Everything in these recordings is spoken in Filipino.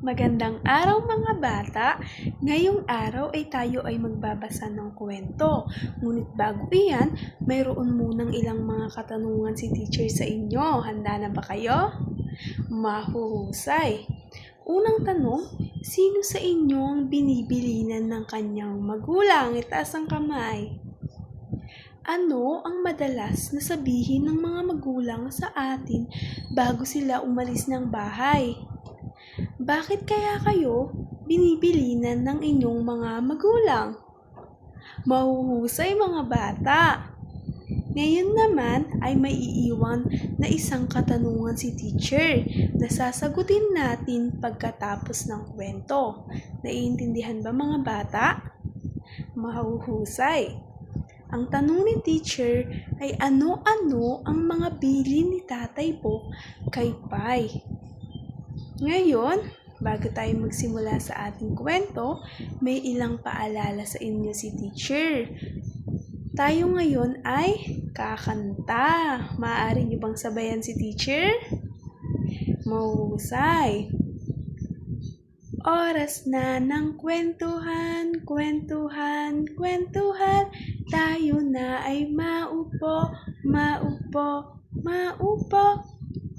Magandang araw mga bata! Ngayong araw ay tayo ay magbabasa ng kwento. Ngunit bago iyan, mayroon munang ilang mga katanungan si teacher sa inyo. Handa na ba kayo? Mahuhusay! Unang tanong, sino sa inyo ang binibilinan ng kanyang magulang? Itaas ang kamay. Ano ang madalas na sabihin ng mga magulang sa atin bago sila umalis ng bahay? Bakit kaya kayo binibilinan ng inyong mga magulang? Mahuhusay mga bata! Ngayon naman ay may iiwan na isang katanungan si teacher na sasagutin natin pagkatapos ng kwento. Naiintindihan ba mga bata? Mahuhusay! Ang tanong ni teacher ay ano-ano ang mga bilin ni Tatay Bok kay Pai. Ngayon, bago tayo magsimula sa ating kwento, may ilang paalala sa inyo si teacher. Tayo ngayon ay kakanta. Maaari niyo bang sabayan si teacher? Mahusay! Oras na ng kwentuhan, kwentuhan, kwentuhan. Tayo na ay maupo, maupo, maupo.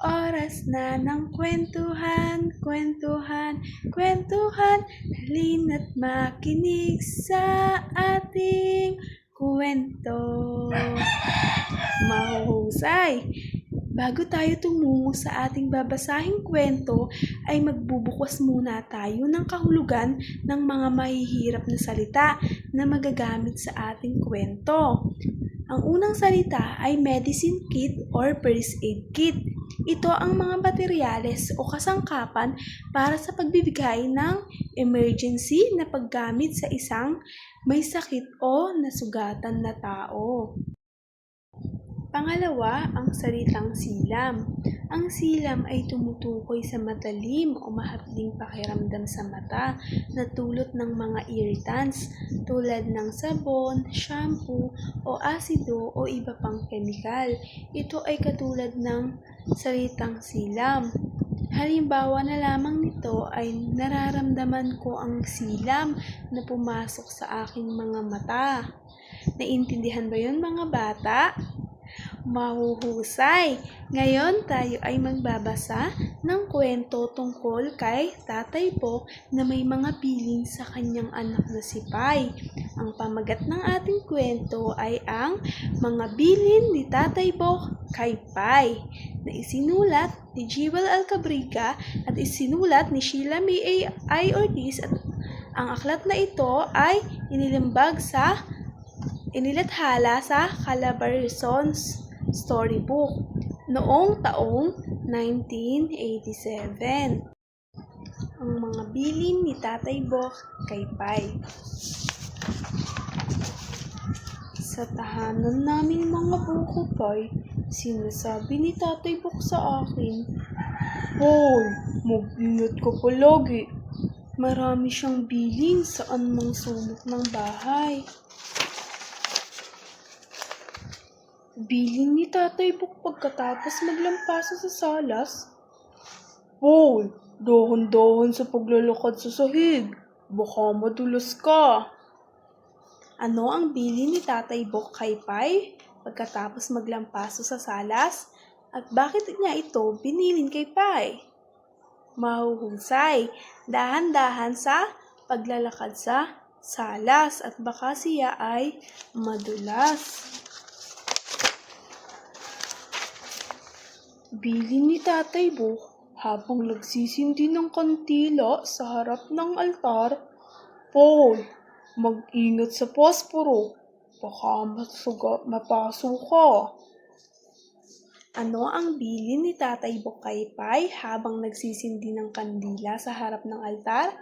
Oras na ng kwentuhan, kwentuhan, kwentuhan. Halina't makinig sa ating kwento. Mahuhusay! Bago tayo tumungo sa ating babasahing kwento, ay magbubukas muna tayo ng kahulugan ng mga mahihirap na salita na magagamit sa ating kwento. Ang unang salita ay medicine kit or first aid kit. Ito ang mga materyales o kasangkapan para sa pagbibigay ng emergency na paggamit sa isang may sakit o nasugatan na tao. Pangalawa, ang salitang silam. Ang silam ay tumutukoy sa matalim o mahapding pakiramdam sa mata na dulot ng mga irritants tulad ng sabon, shampoo o asido o iba pang kemikal. Ito ay katulad ng salitang silam. Halimbawa na lamang nito ay nararamdaman ko ang silam na pumasok sa aking mga mata. Naintindihan ba yun mga bata? Mahuhusay! Ngayon tayo ay magbabasa ng kwento tungkol kay Tatay Bok na may mga bilin sa kanyang anak na si Pai. Ang pamagat ng ating kwento ay ang mga bilin ni Tatay Bok kay Pai na isinulat ni Jewel Alcabrica at isinulat ni Sheila May A. Ortiz at ang aklat na ito ay inilathala sa Calabarzon's Storybook noong taong 1987. Ang mga bilin ni Tatay Bok kay Pai. Sa tahanan naming mga buko, Pai, sinasabi ni Tatay Bok sa akin, "Paul, mag-ingat ka palagi. Marami siyang bilin saan mang sulok ng bahay." Bilin ni Tatay Bok pagkatapos maglampaso sa salas. "Paul, dahan-dahan sa paglalakad sa sahig. Baka madulas ka." Ano ang bilin ni Tatay Bok kay Pai pagkatapos maglampaso sa salas? At bakit niya ito binilin kay Pai? Mahuhusay! Dahan-dahan sa paglalakad sa salas at baka siya ay madulas. Bilin ni Tatay Bok habang nagsisindi ng kandila sa harap ng altar, "Paul, mag-ingat sa posporo. Baka mapaso ka." Ano ang bilin ni Tatay Bok kay Pai habang nagsisindi ng kandila sa harap ng altar?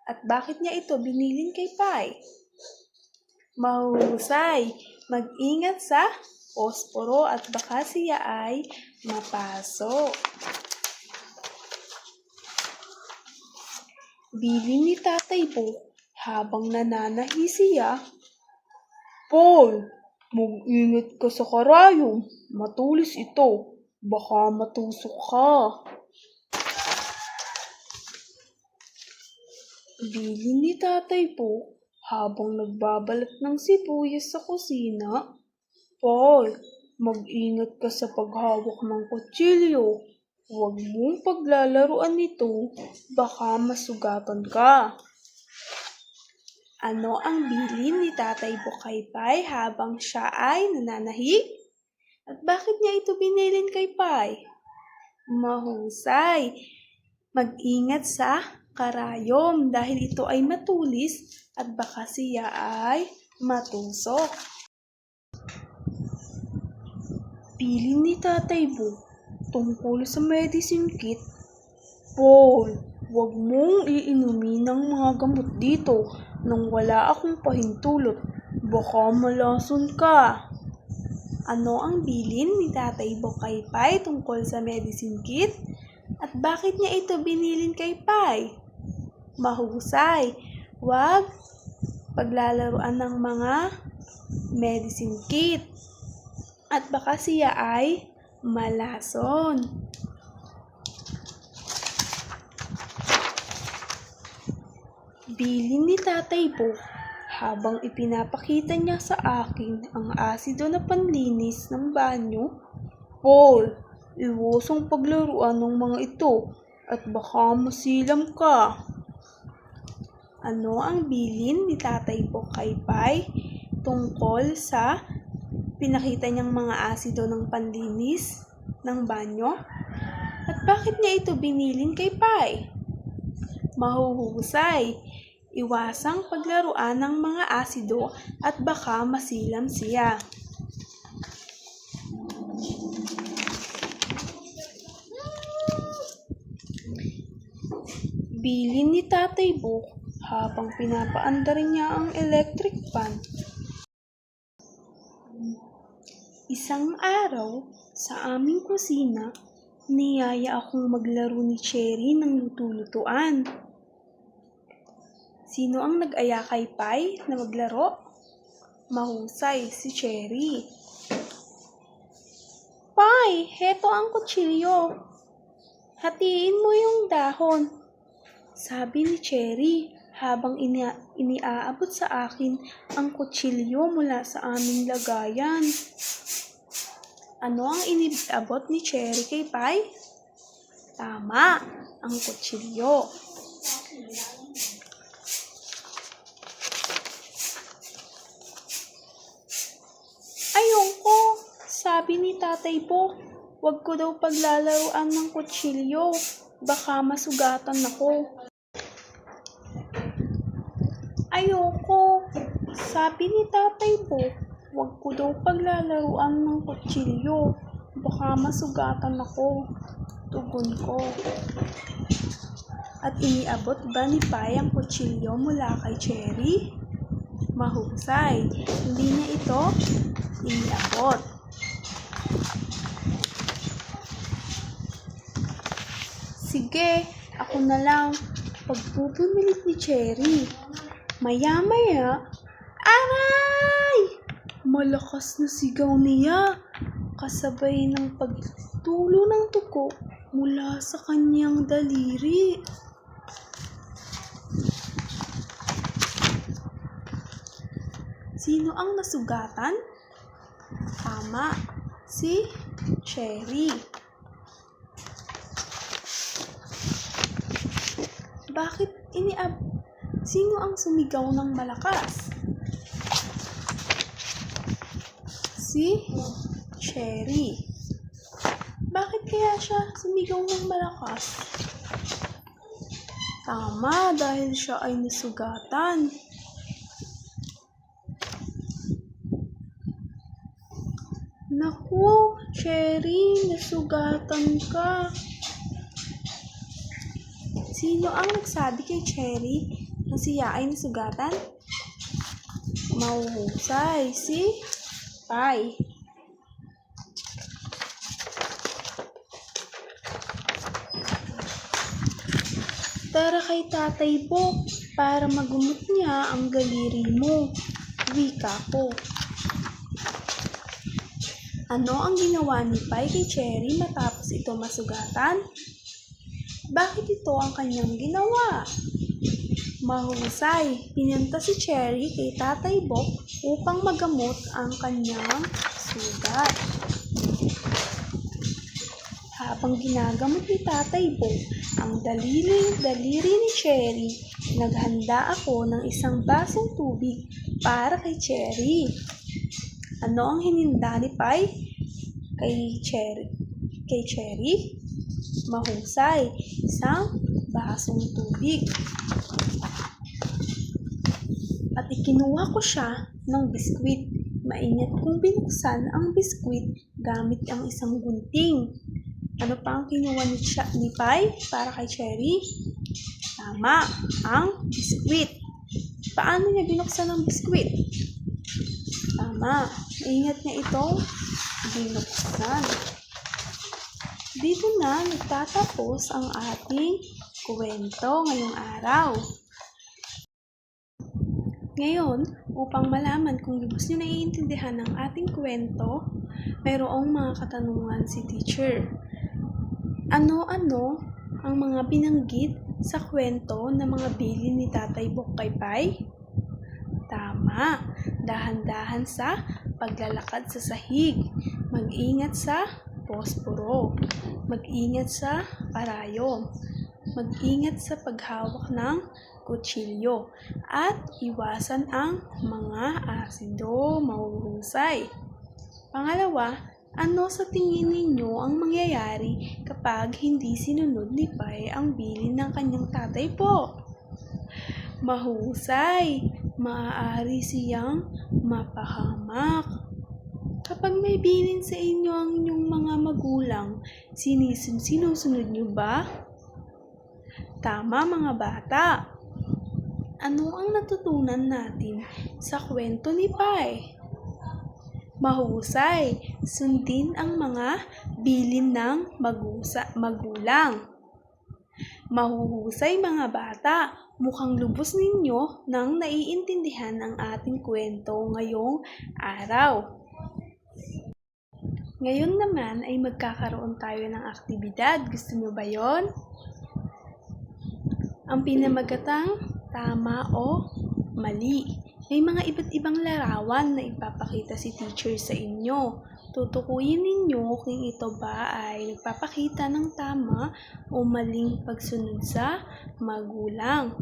At bakit niya ito binilin kay Pai? Mahusay! Mag-ingat sa posporo at baka siya ay mapaso. Bilin ni Tatay Bok habang nananahi siya, "Paul, mag-ingat ka sa karayom. Matulis ito. Baka matusok ka." Bilin ni Tatay po habang nagbabalat ng sibuyas sa kusina. Paul, mag-ingat ka sa paghawak ng kutsilyo. Huwag mong paglalaruan nito, baka masugatan ka. Ano ang bilin ni Tatay Bukaypay habang siya ay nananahik? At bakit niya ito binilin kay Pai? Mahusay. Mag-ingat sa karayom dahil ito ay matulis at baka siya ay matusok. Bilin ni Tatay Bo tungkol sa medicine kit. Paul, huwag mong iinumin ng mga gamot dito nang wala akong pahintulot. Baka malason ka. Ano ang bilin ni Tatay Bukaypay tungkol sa medicine kit? At bakit niya ito binilin kay Pai? Mahusay. Huwag paglalaruan ng mga medicine kit. At baka siya ay malason. Bilin ni Tatay Bo habang ipinapakita niya sa akin ang asido na panlinis ng banyo. Paul, iwasang paglaruan ng mga ito at baka masilam ka. Ano ang bilin ni Tatay Bukaypay tungkol sa pinakita niyang mga asido ng panlinis ng banyo? At bakit niya ito binilin kay Pai? Mahuhusay. Iwasang paglaruan ng mga asido at baka masilam siya. Bilin ni Tatay Buk habang pinapaandar niya ang electric fan. Isang araw, sa aming kusina, niyaya akong maglaro ni Cherry ng luto-lutuan. Sino ang nag-aya kay Pai na maglaro? Mahusay, si Cherry. Pai, heto ang kutsilyo. Hatiin mo yung dahon. Sabi ni Cherry habang iniaabot sa akin ang kutsilyo mula sa aming lagayan. Ano ang iniabot ni Cherry kay Pai? Tama, ang kutsilyo. Ayoko, sabi ni Tatay Bo, wag ko daw paglalaruan ng kutsilyo, baka masugatan ako. Ayoko, sabi ni Tatay Bo, wag ko daw paglalaruan ng kutsilyo, baka masugatan ako. Tugon ko. At iniabot ba ni Pai ang kutsilyo mula kay Cherry? Mahusay, hindi niya ito iniabot. Sige, ako na lang. Pagpupumilit ni Cherry. Maya-maya, aray! Malakas na sigaw niya, kasabay ng pagtulo ng tuko mula sa kanyang daliri. Sino ang nasugatan? Tama, si Cherry. Bakit Sino ang sumigaw ng malakas? Si Cherry. Bakit kaya siya sumigaw ng malakas? Tama, dahil siya ay nasugatan. Naku, Cherry, nasugatan ka. Sino ang nagsabi kay Cherry na siya ay nasugatan? Mahusay, si Pai. Tara kay Tatay Bo para magumot niya ang daliri mo. Wika ko. Ano ang ginawa ni Pai kay Cherry matapos ito masugatan? Bakit ito ang kanyang ginawa? Mahusay, pinunta si Cherry kay Tatay Bok upang magamot ang kanyang sugat. Habang ginagamot ni Tatay Bok ang daliri ni Cherry, naghanda ako ng isang basong tubig para kay Cherry. Ano ang hininda ni Pai kay Cherry? Mahusay, isang basong tubig. At ikinuha ko siya ng biskwit. Maingat kong binuksan ang biskwit gamit ang isang gunting. Ano pa ang kinuha ni Pai para kay Cherry? Tama, ang biskwit. Paano niya binuksan ang biskwit? Tama, maingat niya itong binuksan. Dito na nagtatapos ang ating kwento ngayong araw. Ngayon, upang malaman kung lubos niyo naiintindihan ang ating kwento, mayroong mga katanungan si teacher. Ano-ano ang mga binanggit sa kwento ng mga bilin ni Tatay Bok kay Pai? Tama, dahan-dahan sa paglalakad sa sahig, mag-ingat sa posporo, mag-ingat sa karayom, mag-ingat sa paghawak ng kutsilyo, at iwasan ang mga asido. Mahuhusay. Pangalawa, ano sa tingin ninyo ang mangyayari kapag hindi sinunod ni Pai ang bilin ng kanyang tatay po? Mahusay, maaari siyang mapahamak. Kapag may bilin sa inyo ang inyong mga magulang, sinusunod niyo ba? Tama mga bata. Ano ang natutunan natin sa kwento ni Pai? Mahusay, sundin ang mga bilin ng magulang. Mahuhusay mga bata, mukhang lubos ninyo nang naiintindihan ang ating kwento ngayong araw. Ngayon naman ay magkakaroon tayo ng aktibidad. Gusto nyo ba yon? Ang pinamagatang tama o mali. May mga iba't ibang larawan na ipapakita si teacher sa inyo. Tutukuyin ninyo kung ito ba ay nagpapakita ng tama o maling pagsunod sa magulang.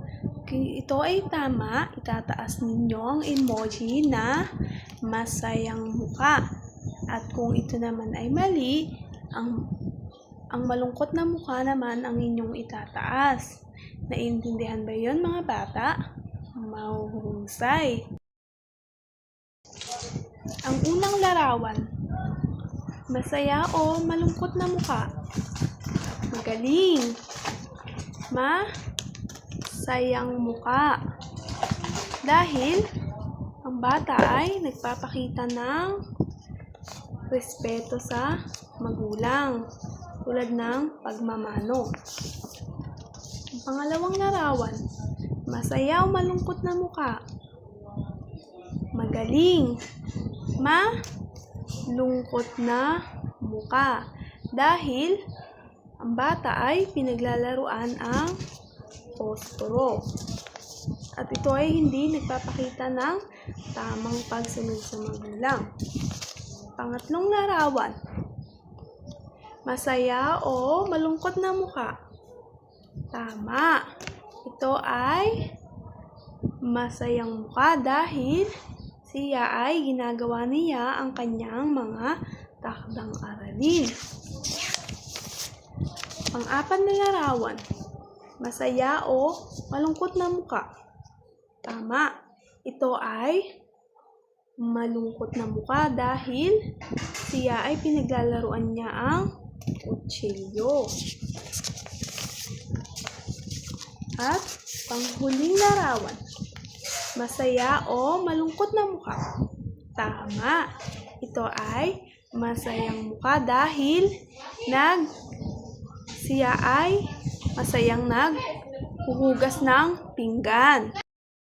Kung ito ay tama, itataas ninyo ang emoji na masayang muka. At kung ito naman ay mali, ang malungkot na mukha naman ang inyong itataas. Naiintindihan ba yon mga bata? Mahuhusay. Ang unang larawan, masaya o malungkot na mukha? Magaling. Masayang mukha. Dahil ang bata ay nagpapakita ng respeto sa magulang, tulad ng pagmamano. Ang pangalawang larawan, masaya o malungkot na mukha? Magaling. Malungkot na mukha. Dahil ang bata ay pinaglalaruan ang posporo. At ito ay hindi nagpapakita ng tamang pagsunod sa magulang. Pangatlong larawan, masaya o malungkot na mukha? Tama. Ito ay masayang mukha dahil siya ay ginagawa niya ang kanyang mga takdang aralin. Pang-apat na larawan, masaya o malungkot na mukha? Tama. Ito ay malungkot na mukha dahil siya ay pinaglalaruan niya ang kutsilyo. At panghuling larawan, masaya o malungkot na mukha? Tama. Ito ay masayang mukha dahil siya ay masayang naghuhugas ng pinggan.